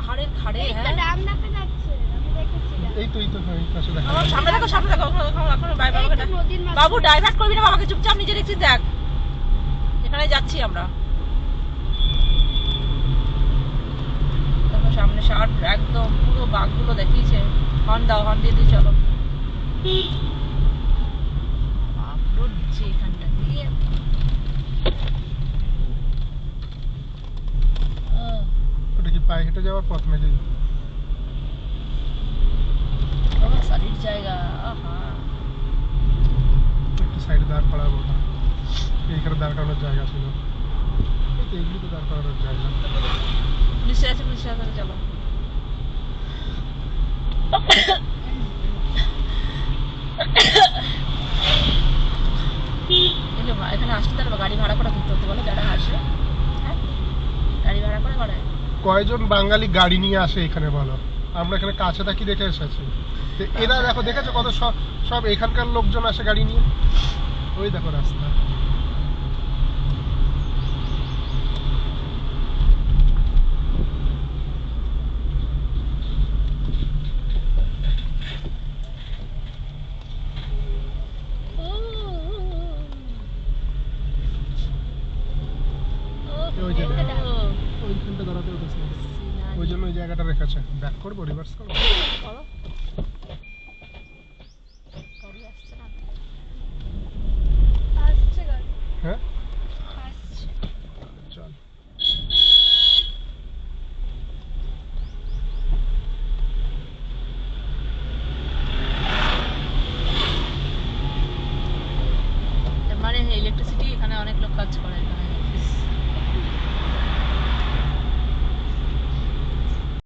পাহাড়ের ধারে। হ্যাঁ ডাম দেখা যাচ্ছে, আমি দেখেছিলাম। এই তো এই পাশে দেখা আমার সামনে দেখো এখন বাবাকে ডাক। বাবু ডাইভার্ট করবি না বাবাকে, চুপচাপ নিজে দেখছিস দেখ, এখানে যাচ্ছি আমরা। দেখো সামনে শার্ট একদম পুরো বাঘগুলো দেখিয়েছে। হর্ন দাও, হর্ন দিয়ে দিয়ে চলো। আপলোড দিচ্ছে এখানটা দিয়ে। ওটা কি পায়ে হেঁটে যাওয়ার পথ নাকি? আমার শাড়ির জায়গা। আহা একটু সাইডে দাঁড় করাবো না, এইখানে দাঁড় করানোর জায়গা ছিল। এই তো এগুলি তো দাঁড় করানোর জায়গা। পুলিশের আছে, পুলিশের আছে, চলো। এখানে আসতে পারবো, গাড়ি ভাড়া করে ঘুরতে হতে বলো যারা আসে। হ্যাঁ গাড়ি ভাড়া করে করে। কয়জন বাঙালি গাড়ি নিয়ে আসে এখানে বলো? আমরা এখানে কাছে থাকি দেখে এসেছি। তো এরা দেখো, দেখেছো কত সব এখানকার লোকজন আসে গাড়ি নিয়ে। ওই দেখো রাস্তা। ওই যে ওইখানটা দাঁড়াতে হতো, ওই জন্য ওই জায়গাটা রেখেছে। ব্যাক করবো, রিভার্স করবো।